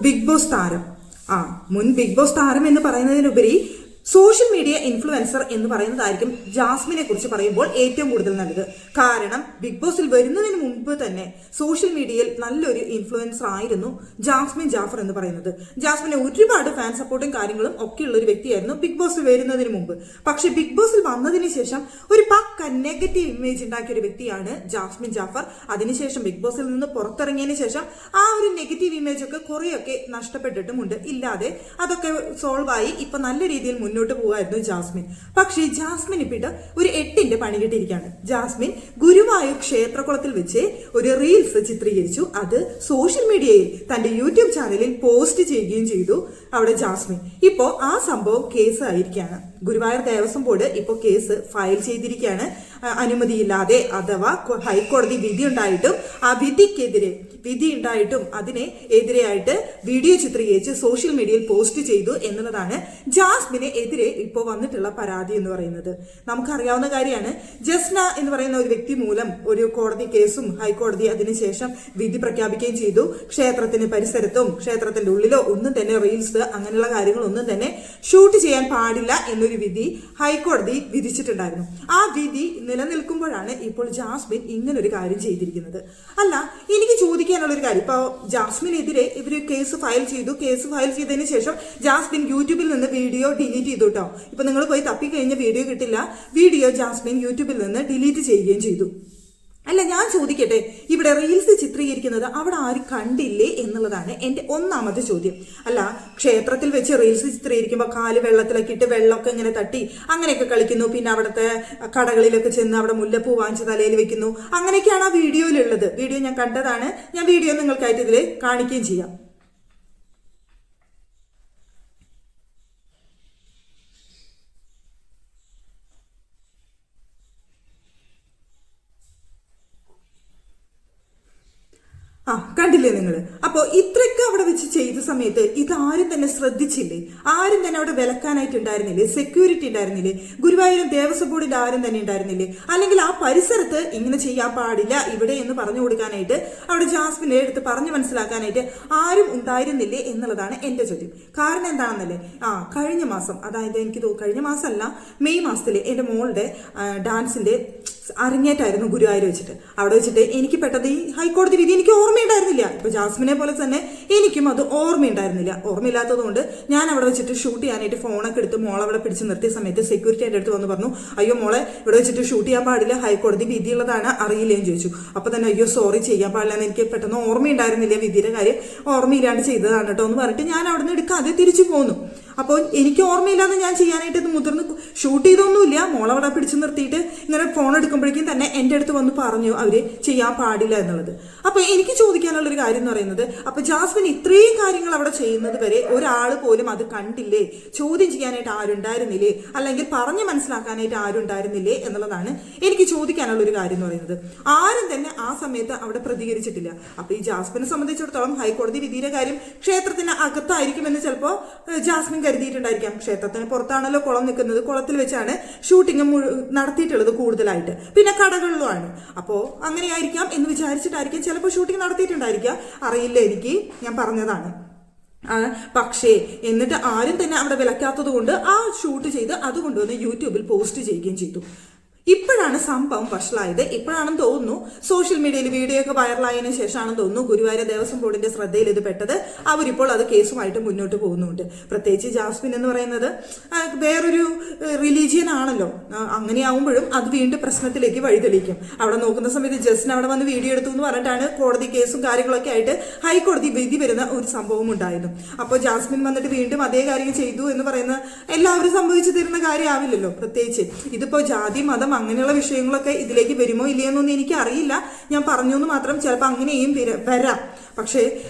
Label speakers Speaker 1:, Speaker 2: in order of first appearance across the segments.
Speaker 1: Big boss താരം മുൻ big boss താരം എന്ന് പറയുന്നതിനുപരി സോഷ്യൽ മീഡിയ ഇൻഫ്ലുവൻസർ എന്ന് പറയുന്നതായിരിക്കും ജാസ്മിനെ കുറിച്ച് പറയുമ്പോൾ ഏറ്റവും കൂടുതൽ നല്ലത്. കാരണം ബിഗ് ബോസിൽ വരുന്നതിന് മുമ്പ് തന്നെ സോഷ്യൽ മീഡിയയിൽ നല്ലൊരു ഇൻഫ്ലുവൻസർ ആയിരുന്നു ജാസ്മിൻ ജാഫർ എന്ന് പറയുന്നത്. ജാസ്മിനെ ഒരുപാട് ഫാൻ സപ്പോർട്ടും കാര്യങ്ങളും ഒക്കെയുള്ള ഒരു വ്യക്തിയായിരുന്നു ബിഗ് ബോസിൽ വരുന്നതിന് മുമ്പ്. പക്ഷെ ബിഗ് ബോസിൽ വന്നതിന് ശേഷം ഒരു പക്ക നെഗറ്റീവ് ഇമേജ് ഉണ്ടാക്കിയ ഒരു വ്യക്തിയാണ് ജാസ്മിൻ ജാഫർ. അതിനുശേഷം ബിഗ് ബോസിൽ നിന്ന് പുറത്തിറങ്ങിയതിന് ശേഷം ആ ഒരു നെഗറ്റീവ് ഇമേജ് ഒക്കെ കുറെയൊക്കെ നഷ്ടപ്പെട്ടിട്ടുമുണ്ട്. ഇല്ലാതെ അതൊക്കെ സോൾവ് ആയി ഇപ്പൊ നല്ല രീതിയിൽ മുന്നോട്ട് പോവായിരുന്നു ജാസ്മിൻ. പക്ഷേ ജാസ്മിൻ ഇപ്പിട്ട് ഒരു 8ന്റെ പണി കിട്ടിയിരിക്കുകയാണ്. ജാസ്മിൻ ഗുരുവായൂർ ക്ഷേത്രകുളത്തിൽ വെച്ച് ഒരു റീൽസ് ചിത്രീകരിച്ചു. അത് സോഷ്യൽ മീഡിയയിൽ തന്റെ യൂട്യൂബ് ചാനലിൽ പോസ്റ്റ് ചെയ്യുകയും ചെയ്തു. അവിടെ ജാസ്മിൻ ഇപ്പോ ആ സംഭവം കേസ് ആയിരിക്കുകയാണ്. ഗുരുവായൂർ ദേവസ്വം ബോർഡ് ഇപ്പോൾ കേസ് ഫയൽ ചെയ്തിരിക്കുകയാണ്. അനുമതിയില്ലാതെ അഥവാ ഹൈക്കോടതി വിധി ഉണ്ടായിട്ടും ആ വിധി ഉണ്ടായിട്ടും അതിനെ എതിരെയായിട്ട് വീഡിയോ ചിത്രീകരിച്ച് സോഷ്യൽ മീഡിയയിൽ പോസ്റ്റ് ചെയ്തു എന്നുള്ളതാണ് ജാസ്മിനെ എതിരെ ഇപ്പോൾ വന്നിട്ടുള്ള പരാതി എന്ന് പറയുന്നത്. നമുക്കറിയാവുന്ന കാര്യമാണ്. ജസ്ന എന്ന് പറയുന്ന ഒരു വ്യക്തി മൂലം ഒരു കോടതി കേസും ഹൈക്കോടതി അതിനുശേഷം വിധി പ്രഖ്യാപിക്കുകയും ചെയ്തു. ക്ഷേത്രത്തിന് പരിസരത്തും ക്ഷേത്രത്തിന്റെ ഉള്ളിലോ ഒന്നും തന്നെ റീൽസ് അങ്ങനെയുള്ള കാര്യങ്ങളൊന്നും തന്നെ ഷൂട്ട് ചെയ്യാൻ പാടില്ല എന്നൊരു വിധി ഹൈക്കോടതി വിധിച്ചിട്ടുണ്ടായിരുന്നു. ആ വിധി നിലനിൽക്കുമ്പോഴാണ് ഇപ്പോൾ ജാസ്മിൻ ഇങ്ങനൊരു കാര്യം ചെയ്തിരിക്കുന്നത്. അല്ല, എനിക്ക് ചോദിക്കാനുള്ള ഒരു കാര്യം, ഇപ്പൊ ജാസ്മിനെതിരെ ഇവര് കേസ് ഫയൽ ചെയ്തതിന് ശേഷം ജാസ്മിൻ യൂട്യൂബിൽ നിന്ന് വീഡിയോ ഡിലീറ്റ് ചെയ്തു കേട്ടോ. ഇപ്പൊ നിങ്ങൾ പോയി തപ്പിക്കഴിഞ്ഞ വീഡിയോ കിട്ടില്ല. വീഡിയോ ജാസ്മിൻ യൂട്യൂബിൽ നിന്ന് ഡിലീറ്റ് ചെയ്യുകയും ചെയ്തു. അല്ല, ഞാൻ ചോദിക്കട്ടെ, ഇവിടെ റീൽസ് ചിത്രീകരിക്കുന്നത് അവിടെ ആരും കണ്ടില്ലേ എന്നുള്ളതാണ് എന്റെ ഒന്നാമത്തെ ചോദ്യം. അല്ല, ക്ഷേത്രത്തിൽ വെച്ച് റീൽസ് ചിത്രീകരിക്കുമ്പോൾ കാല് വെള്ളത്തിലൊക്കെ ഇട്ട് വെള്ളമൊക്കെ ഇങ്ങനെ തട്ടി അങ്ങനെയൊക്കെ കളിക്കുന്നു. പിന്നെ അവിടുത്തെ കടകളിലൊക്കെ ചെന്ന് അവിടെ മുല്ലപ്പൂ വാങ്ങിച്ച് തലയിൽ വെക്കുന്നു. അങ്ങനെയൊക്കെയാണ് ആ വീഡിയോയിലുള്ളത്. വീഡിയോ ഞാൻ കണ്ടതാണ്. ഞാൻ വീഡിയോ നിങ്ങൾക്കായിട്ട് ഇതിൽ കാണിക്കുകയും ചെയ്യാം. കണ്ടില്ലേ നിങ്ങൾ? അപ്പോ ഇത്രയൊക്കെ അവിടെ വെച്ച് ചെയ്ത സമയത്ത് ഇതാരും തന്നെ ശ്രദ്ധിച്ചില്ലേ? ആരും തന്നെ അവിടെ വിലക്കാനായിട്ടുണ്ടായിരുന്നില്ലേ? സെക്യൂരിറ്റി ഉണ്ടായിരുന്നില്ലേ? ഗുരുവായൂരും ദേവസ്വം ബോർഡിന്റെ ആരും തന്നെ ഉണ്ടായിരുന്നില്ലേ? അല്ലെങ്കിൽ ആ പരിസരത്ത് ഇങ്ങനെ ചെയ്യാൻ പാടില്ല ഇവിടെ എന്ന് പറഞ്ഞു കൊടുക്കാനായിട്ട് അവിടെ ജാസ്മിനെ എടുത്ത് പറഞ്ഞു മനസ്സിലാക്കാനായിട്ട് ആരും ഉണ്ടായിരുന്നില്ലേ എന്നുള്ളതാണ് എന്റെ ചോദ്യം. കാരണം എന്താണെന്നല്ലേ, കഴിഞ്ഞ മാസം, അതായത് എനിക്ക് കഴിഞ്ഞ മാസമല്ല, മെയ് മാസത്തില് എന്റെ മോളുടെ ഡാൻസിന്റെ അരങ്ങേറ്റായിരുന്നു ഗുരുവായൂർ വെച്ചിട്ട്. അവിടെ വെച്ചിട്ട് എനിക്ക് പെട്ടത് ഈ ഹൈക്കോടതി വിധി എനിക്ക് ഓർമ്മയുണ്ടായിരുന്നില്ല. ഇപ്പൊ ജാസ്മിനെ പോലെ തന്നെ എനിക്കും അത് ഓർമ്മയുണ്ടായിരുന്നില്ല. ഓർമ്മയില്ലാത്തത് കൊണ്ട് ഞാൻ അവിടെ വെച്ചിട്ട് ഷൂട്ട് ചെയ്യാനായിട്ട് ഫോണൊക്കെ എടുത്ത് മോളെ അവിടെ പിടിച്ച് നിർത്തിയ സമയത്ത് സെക്യൂരിറ്റി എൻ്റെ അടുത്ത് വന്ന് പറഞ്ഞു, അയ്യോ മോളെ ഇവിടെ വെച്ചിട്ട് ഷൂട്ട് ചെയ്യാൻ പാടില്ല, ഹൈക്കോടതി വിധിയുള്ളതാണ്, അറിയില്ലേന്ന് ചോദിച്ചു. അപ്പൊ തന്നെ അയ്യോ സോറി, ചെയ്യാൻ പാടില്ല എന്ന് എനിക്ക് പെട്ടെന്ന് ഓർമ്മയുണ്ടായിരുന്നില്ല, വിധിയുടെ കാര്യം ഓർമ്മയില്ലാണ്ട് ചെയ്തതാണ് കേട്ടോ എന്ന് പറഞ്ഞിട്ട് ഞാൻ അവിടെ നിന്ന് എടുക്കാതെ തിരിച്ചു പോന്നു. അപ്പോൾ എനിക്ക് ഓർമ്മയില്ലാതെ ഞാൻ ചെയ്യാനായിട്ട് ഇത് മുതിർന്ന് ഷൂട്ട് ചെയ്തൊന്നുമില്ല. മോളവിടെ പിടിച്ചു നിർത്തിയിട്ട് ഇങ്ങനെ ഫോൺ എടുക്കുമ്പോഴേക്കും തന്നെ എൻ്റെ അടുത്ത് വന്ന് പറഞ്ഞു അവര് ചെയ്യാൻ പാടില്ല എന്നുള്ളത്. അപ്പൊ എനിക്ക് ചോദിക്കാനുള്ളൊരു കാര്യം എന്ന് പറയുന്നത്, അപ്പൊ ജാസ്മിൻ ഇത്രയും കാര്യങ്ങൾ അവിടെ ചെയ്യുന്നത് വരെ ഒരാൾ പോലും അത് കണ്ടില്ലേ? ചോദ്യം ചെയ്യാനായിട്ട് ആരുണ്ടായിരുന്നില്ലേ? അല്ലെങ്കിൽ പറഞ്ഞു മനസ്സിലാക്കാനായിട്ട് ആരുണ്ടായിരുന്നില്ലേ എന്നുള്ളതാണ് എനിക്ക് ചോദിക്കാനുള്ള ഒരു കാര്യം എന്ന് പറയുന്നത്. ആരും തന്നെ ആ സമയത്ത് അവിടെ പ്രതികരിച്ചിട്ടില്ല. അപ്പൊ ഈ ജാസ്മിനെ സംബന്ധിച്ചിടത്തോളം ഹൈക്കോടതി വിധിയുടെ കാര്യം ക്ഷേത്രത്തിന് അകത്തായിരിക്കുമെന്ന് ചിലപ്പോൾ ജാസ്മിൻ കരുതിയിട്ടുണ്ടായിരിക്കാം. ക്ഷേത്രത്തിന് പുറത്താണല്ലോ കുളം നിൽക്കുന്നത്, കുളത്തിൽ വെച്ചാണ് ഷൂട്ടിംഗ് നടത്തിയിട്ടുള്ളത് കൂടുതലായിട്ട്, പിന്നെ കടകളിലുമാണ്. അപ്പോ അങ്ങനെയായിരിക്കാം എന്ന് വിചാരിച്ചിട്ടായിരിക്കും ചിലപ്പോൾ ഷൂട്ടിംഗ് നടത്തിയിട്ടുണ്ടായിരിക്കാം, അറിയില്ല എനിക്ക്, ഞാൻ പറഞ്ഞതാണ്. പക്ഷേ എന്നിട്ട് ആരും തന്നെ അവിടെ വിലക്കാത്തത് കൊണ്ട് ആ ഷൂട്ട് ചെയ്ത് അത് കൊണ്ടുവന്ന് യൂട്യൂബിൽ പോസ്റ്റ് ചെയ്യുകയും ചെയ്തു. ഇപ്പോഴാണ് സംഭവം വഷളായത്. ഇപ്പോഴാണെന്ന് തോന്നുന്നു സോഷ്യൽ മീഡിയയിൽ വീഡിയോ ഒക്കെ വൈറലായതിനു ശേഷമാണെന്ന് തോന്നുന്നു ഗുരുവായൂർ ദേവസ്വം ബോർഡിന്റെ ശ്രദ്ധയിൽ ഇത് പെട്ടത്. അവരിപ്പോൾ അത് കേസുമായിട്ട് മുന്നോട്ട് പോകുന്നുണ്ട്. പ്രത്യേകിച്ച് ജാസ്മിൻ എന്ന് പറയുന്നത് വേറൊരു റിലീജിയൻ ആണല്ലോ. അങ്ങനെയാവുമ്പോഴും അത് വീണ്ടും പ്രശ്നത്തിലേക്ക് വഴിതെളിക്കും. അവിടെ നോക്കുന്ന സമയത്ത് ജസ്റ്റിന് അവിടെ വന്ന് വീഡിയോ എടുത്തു എന്ന് പറഞ്ഞിട്ടാണ് കോടതി കേസും കാര്യങ്ങളൊക്കെ ആയിട്ട് ഹൈക്കോടതി വിധി വരുന്ന ഒരു സംഭവം ഉണ്ടായിരുന്നു. അപ്പോൾ ജാസ്മിൻ വന്നിട്ട് വീണ്ടും അതേ കാര്യം ചെയ്തു എന്ന് പറയുന്ന എല്ലാവരും സംഭവിച്ചു തരുന്ന കാര്യമാവില്ലല്ലോ. പ്രത്യേകിച്ച് ഇതിപ്പോ ജാതി മതം അങ്ങനെയുള്ള വിഷയങ്ങളൊക്കെ ഇതിലേക്ക് വരുമോ ഇല്ലയെന്നൊന്നും എനിക്ക് അറിയില്ല. ഞാൻ പറഞ്ഞു എന്ന് മാത്രം. ചിലപ്പോൾ അങ്ങനെയും വരാം. പക്ഷേ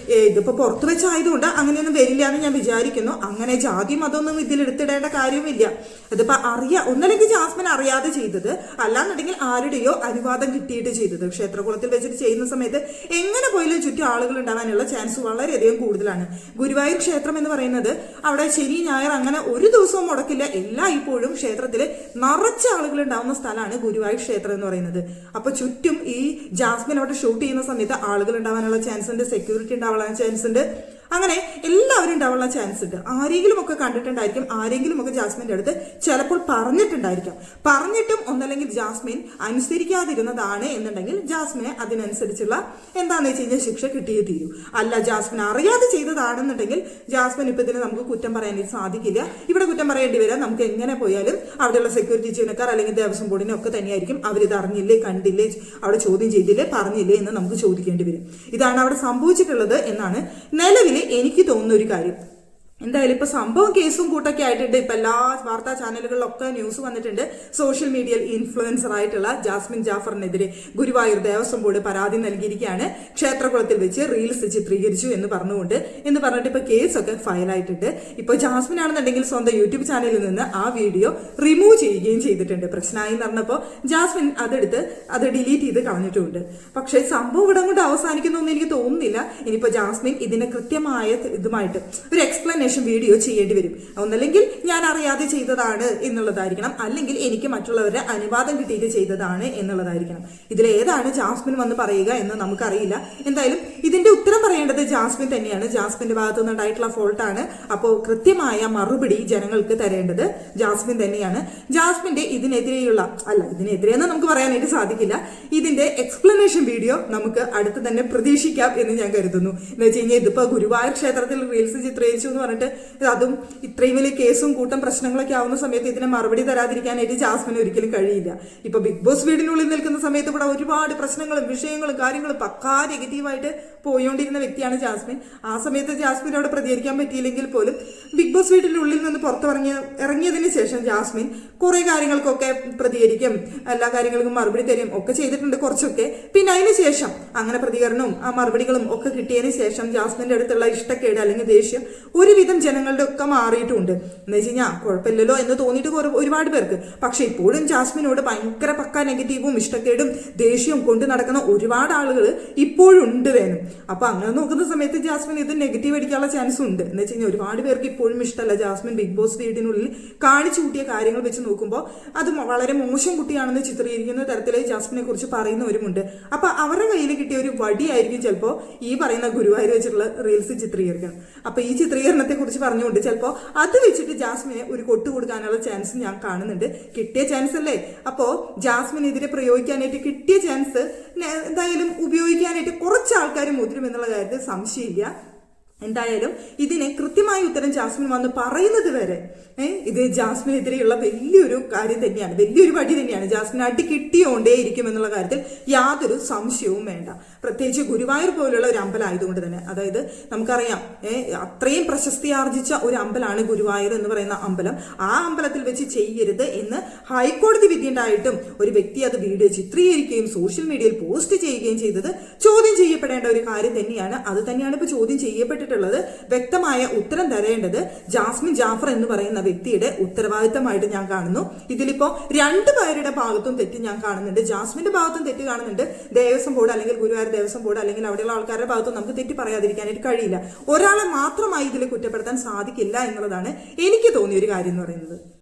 Speaker 1: ഇതിപ്പോ പുറത്തു വെച്ചായതുകൊണ്ട് അങ്ങനെയൊന്നും വരില്ല എന്ന് ഞാൻ വിചാരിക്കുന്നു. അങ്ങനെ ജാതി മതമൊന്നും ഇതിലെടുത്തിടേണ്ട കാര്യമില്ല. ഇതിപ്പോ ഒന്നല്ലെങ്കിൽ ജാസ്മിൻ അറിയാതെ ചെയ്തത്, അല്ലാന്നുണ്ടെങ്കിൽ ആരുടെയോ അനുവാദം കിട്ടിയിട്ട് ചെയ്തത്. ക്ഷേത്രകുളത്തിൽ വെച്ചിട്ട് ചെയ്യുന്ന സമയത്ത് എങ്ങനെ പോയാലും ചുറ്റും ആളുകൾ ഉണ്ടാവാനുള്ള ചാൻസ് വളരെയധികം കൂടുതലാണ്. ഗുരുവായൂർ ക്ഷേത്രം എന്ന് പറയുന്നത് അവിടെ ശനി ഞായർ അങ്ങനെ ഒരു ദിവസവും മുടക്കില്ല. എല്ലായ്പ്പോഴും ക്ഷേത്രത്തിൽ നിറച്ച ആളുകൾ ഉണ്ടാവുന്ന സ്ഥലമാണ് ഗുരുവായൂർ ക്ഷേത്രം എന്ന് പറയുന്നത്. അപ്പൊ ചുറ്റും ഈ ജാസ്മിൻ അവിടെ ഷൂട്ട് ചെയ്യുന്ന സമയത്ത് ആളുകൾ ഉണ്ടാവാനുള്ള ചാൻസ് ഉണ്ട്, സെക്യൂരിറ്റി ഉണ്ടാവാനുള്ള ചാൻസ് ഉണ്ട്. അങ്ങനെ എല്ലാവരും ഉണ്ടാവാനുള്ള ചാൻസ് ഉണ്ട്. ആരെങ്കിലും ഒക്കെ കണ്ടിട്ടുണ്ടായിരിക്കും, ആരെങ്കിലും ഒക്കെ ജാസ്മിന്റെ അടുത്ത് ചിലപ്പോൾ പറഞ്ഞിട്ടുണ്ടായിരിക്കാം. പറഞ്ഞിട്ടും ഒന്നല്ലെങ്കിൽ ജാസ്മിൻ അനുസരിക്കാതിരുന്നതാണ് എന്നുണ്ടെങ്കിൽ ജാസ്മിനെ അതിനനുസരിച്ചുള്ള എന്താണെന്ന് വെച്ച് കഴിഞ്ഞാൽ ശിക്ഷ കിട്ടിയേ തീരൂ. അല്ല ജാസ്മിൻ അറിയാതെ ചെയ്തതാണെന്നുണ്ടെങ്കിൽ ജാസ്മിൻ ഇപ്പൊ ഇതിന് നമുക്ക് കുറ്റം പറയാനായിട്ട് സാധിക്കില്ല. ഇവിടെ കുറ്റം പറയേണ്ടി വരാം. നമുക്ക് എങ്ങനെ പോയാലും അവിടെയുള്ള സെക്യൂരിറ്റി ജീവനക്കാർ അല്ലെങ്കിൽ ദേവസ്വം ബോർഡിനെ ഒക്കെ തന്നെയായിരിക്കും അവരിത് അറിഞ്ഞില്ലേ, കണ്ടില്ലേ, അവിടെ ചോദ്യം ചെയ്തില്ലേ, പറഞ്ഞില്ലേ എന്ന് നമുക്ക് ചോദിക്കേണ്ടി വരും. ഇതാണ് അവിടെ സംഭവിച്ചിട്ടുള്ളത് എന്നാണ് നിലവിൽ എനിക്ക് തോന്നുന്ന ഒരു കാര്യം. എന്തായാലും ഇപ്പൊ സംഭവം കേസും കൂട്ടൊക്കെ ആയിട്ടുണ്ട്. ഇപ്പൊ എല്ലാ വാർത്താ ചാനലുകളിലൊക്കെ ന്യൂസ് വന്നിട്ടുണ്ട്. സോഷ്യൽ മീഡിയയിൽ ഇൻഫ്ലുവൻസർ ആയിട്ടുള്ള ജാസ്മിൻ ജാഫറിനെതിരെ ഗുരുവായൂർ ദേവസ്വം ബോർഡ് പരാതി നൽകിയിരിക്കുകയാണ്. ക്ഷേത്രകുളത്തിൽ വെച്ച് റീൽസ് ചിത്രീകരിച്ചു എന്ന് പറഞ്ഞിട്ട് ഇപ്പൊ കേസൊക്കെ ഫയലായിട്ടുണ്ട്. ഇപ്പൊ ജാസ്മിൻ ആണെന്നുണ്ടെങ്കിൽ സ്വന്തം യൂട്യൂബ് ചാനലിൽ നിന്ന് ആ വീഡിയോ റിമൂവ് ചെയ്യുകയും ചെയ്തിട്ടുണ്ട്. പ്രശ്നമായി എന്ന് പറഞ്ഞപ്പോ ജാസ്മിൻ അത് ഡിലീറ്റ് ചെയ്ത് കളഞ്ഞിട്ടുമുണ്ട്. പക്ഷേ സംഭവം ഇവിടെ കൊണ്ട് അവസാനിക്കുന്നു എന്ന് എനിക്ക് തോന്നുന്നില്ല. ഇനിയിപ്പോ ജാസ്മിൻ ഇതിന്റെ കൃത്യമായ ഇതുമായിട്ട് ഒരു എക്സ്പ്ലനേഷൻ വീഡിയോ ചെയ്യേണ്ടി വരും. ഒന്നല്ലെങ്കിൽ ഞാൻ അറിയാതെ ചെയ്തതാണ് എന്നുള്ളതായിരിക്കണം, അല്ലെങ്കിൽ എനിക്ക് മറ്റുള്ളവരുടെ അനുവാദം കിട്ടിയിട്ട് ചെയ്തതാണ് എന്നുള്ളതായിരിക്കണം. ഇതിലേതാണ് ജാസ്മിൻ വന്ന് പറയുക എന്ന് നമുക്കറിയില്ല. എന്തായാലും ഇതിന്റെ ഉത്തരം പറയേണ്ടത് ജാസ്മിൻ തന്നെയാണ്. ജാസ്മിന്റെ ഭാഗത്തു നിന്നുണ്ടായിട്ടുള്ള ഫോൾട്ടാണ്. അപ്പോൾ കൃത്യമായ മറുപടി ജനങ്ങൾക്ക് തരേണ്ടത് ജാസ്മിൻ തന്നെയാണ്. ജാസ്മിന്റെ ഇതിനെതിരെയെന്ന് നമുക്ക് പറയാനായിട്ട് സാധിക്കില്ല. ഇതിന്റെ എക്സ്പ്ലനേഷൻ വീഡിയോ നമുക്ക് അടുത്ത് തന്നെ പ്രതീക്ഷിക്കാം എന്ന് ഞാൻ കരുതുന്നു. എന്ന് വെച്ച് കഴിഞ്ഞാൽ ഇതിപ്പോ ഗുരുവായൂർ ക്ഷേത്രത്തിൽ റീൽസ് ചിത്രീകരിച്ചു എന്ന് പറഞ്ഞിട്ട് അതും ഇത്രയും വലിയ കേസും കൂട്ടം പ്രശ്നങ്ങളൊക്കെ ആവുന്ന സമയത്ത് ഇതിനെ മറുപടി തരാതിരിക്കാനായിട്ട് ജാസ്മിന് ഒരിക്കലും കഴിയില്ല. ഇപ്പൊ ബിഗ് ബോസ് വീടിനുള്ളിൽ നിൽക്കുന്ന സമയത്ത് ഇവിടെ ഒരുപാട് പ്രശ്നങ്ങളും വിഷയങ്ങളും കാര്യങ്ങളും പക്കാ നെഗറ്റീവായിട്ട് പോയോണ്ടിരുന്ന വ്യക്തിയാണ് ജാസ്മിൻ. ആ സമയത്ത് ജാസ്മിനോട് പ്രതികരിക്കാൻ പറ്റിയില്ലെങ്കിൽ പോലും ബിഗ് ബോസ് വീട്ടിനുള്ളിൽ നിന്ന് ഇറങ്ങിയതിന് ശേഷം ജാസ്മിൻ കുറെ കാര്യങ്ങൾക്കൊക്കെ പ്രതികരിക്കും, എല്ലാ കാര്യങ്ങൾക്കും മറുപടി തരും ഒക്കെ ചെയ്തിട്ടുണ്ട് കുറച്ചൊക്കെ. പിന്നെ അതിന് ശേഷം അങ്ങനെ പ്രതികരണവും ആ മറുപടികളും ഒക്കെ കിട്ടിയതിന് ശേഷം ജാസ്മിന്റെ അടുത്തുള്ള ഇഷ്ടക്കേട് അല്ലെങ്കിൽ ദേഷ്യം ഒരുവിധം ജനങ്ങളുടെ ഒക്കെ മാറിയിട്ടുണ്ട്. എന്ന് വെച്ച് കഴിഞ്ഞാൽ കുഴപ്പമില്ലല്ലോ എന്ന് തോന്നിയിട്ട് ഒരുപാട് പേർക്ക്. പക്ഷെ ഇപ്പോഴും ജാസ്മിനോട് ഭയങ്കര പക്ക നെഗറ്റീവും ഇഷ്ടക്കേടും ദേഷ്യവും കൊണ്ട് നടക്കുന്ന ഒരുപാട് ആളുകൾ ഇപ്പോഴും ഉണ്ട് വേണം. അപ്പൊ അങ്ങനെ നോക്കുന്ന സമയത്ത് ജാസ്മിൻ ഇത് നെഗറ്റീവ് അടിക്കാനുള്ള ചാൻസ് ഉണ്ട്. എന്ന് വെച്ച് കഴിഞ്ഞാൽ ഒരുപാട് പേർക്ക് ഇപ്പോഴും ഇഷ്ടമല്ല ജാസ്മിൻ ബിഗ് ബോസ് വീടിനുള്ളിൽ കാണിച്ചു കൂട്ടിയ കാര്യങ്ങൾ വെച്ച് നോക്കുമ്പോൾ അത് വളരെ മോശം കുട്ടിയാണെന്ന് ചിത്രീകരിക്കുന്ന തരത്തിൽ ജാസ്മിനെ കുറിച്ച് പറയുന്നവരുമുണ്ട്. അപ്പൊ അവരുടെ കയ്യിൽ കിട്ടിയ ഒരു വടിയായിരിക്കും ചിലപ്പോൾ ഈ പറയുന്ന ഗുരുവായൂർ വെച്ചിട്ടുള്ള റീൽസ് ചിത്രീകരിക്കണം. അപ്പൊ ഈ ചിത്രീകരണത്തെ കുറിച്ച് പറഞ്ഞുകൊണ്ട് ചിലപ്പോൾ അത് വെച്ചിട്ട് ജാസ്മിനെ ഒരു കൊട്ടു കൊടുക്കാനുള്ള ചാൻസ് ഞാൻ കാണുന്നുണ്ട്. കിട്ടിയ ചാൻസ് അല്ലേ, അപ്പോ ജാസ്മിനെതിരെ പ്രയോഗിക്കാനായിട്ട് കിട്ടിയ ചാൻസ് എന്തായാലും ഉപയോഗിക്കാനായിട്ട് കുറച്ച് ആൾക്കാർ മുതിരും എന്നുള്ള കാര്യത്തിൽ സംശയമില്ല. എന്തായാലും ഇതിനെ കൃത്യമായ ഉത്തരം ജാസ്മിൻ വന്ന് പറയുന്നത് വരെ ഇത് ജാസ്മിനെതിരെയുള്ള വലിയൊരു കാര്യം തന്നെയാണ്, വലിയൊരു വടി തന്നെയാണ്. ജാസ്മിൻ അടി കിട്ടിയോണ്ടേയിരിക്കും എന്നുള്ള കാര്യത്തിൽ യാതൊരു സംശയവും വേണ്ട. പ്രത്യേകിച്ച് ഗുരുവായൂർ പോലുള്ള ഒരു അമ്പലം ആയതുകൊണ്ട് തന്നെ. അതായത് നമുക്കറിയാം അത്രയും പ്രശസ്തി ആർജിച്ച ഒരു അമ്പലമാണ് ഗുരുവായൂർ എന്ന് പറയുന്ന അമ്പലം. ആ അമ്പലത്തിൽ വെച്ച് ചെയ്യരുത് എന്ന് ഹൈക്കോടതി വിധിയുണ്ടായിട്ടും ഒരു വ്യക്തി അത് വീഡിയോ ചിത്രീകരിക്കുകയും സോഷ്യൽ മീഡിയയിൽ പോസ്റ്റ് ചെയ്യുകയും ചെയ്തത് ചോദ്യം ചെയ്യപ്പെടേണ്ട ഒരു കാര്യം തന്നെയാണ്. അത് തന്നെയാണ് ഇപ്പൊ ചോദ്യം ചെയ്യപ്പെട്ടിട്ടുള്ളത്. വ്യക്തമായ ഉത്തരം തരേണ്ടത് ജാസ്മിൻ ജാഫർ എന്ന് പറയുന്ന വ്യക്തിയുടെ ഉത്തരവാദിത്തമായിട്ട് ഞാൻ കാണുന്നു. ഇതിലിപ്പോ രണ്ടുപേരുടെ ഭാഗത്തും തെറ്റ് ഞാൻ കാണുന്നുണ്ട്. ജാസ്മിന്റെ ഭാഗത്തും തെറ്റ് കാണുന്നുണ്ട്. ദേവസ്വം ബോർഡ് അല്ലെങ്കിൽ ഗുരുവായൂർ ദേവസ്വം ബോർഡ് അല്ലെങ്കിൽ അവിടെയുള്ള ആൾക്കാരുടെ ഭാഗത്തും നമുക്ക് തെറ്റ് പറയാതിരിക്കാനായിട്ട് കഴിയില്ല. ഒരാളെ മാത്രമായി ഇതിൽ കുറ്റപ്പെടുത്താൻ സാധിക്കില്ല എന്നുള്ളതാണ് എനിക്ക് തോന്നിയ ഒരു കാര്യം എന്ന് പറയുന്നത്.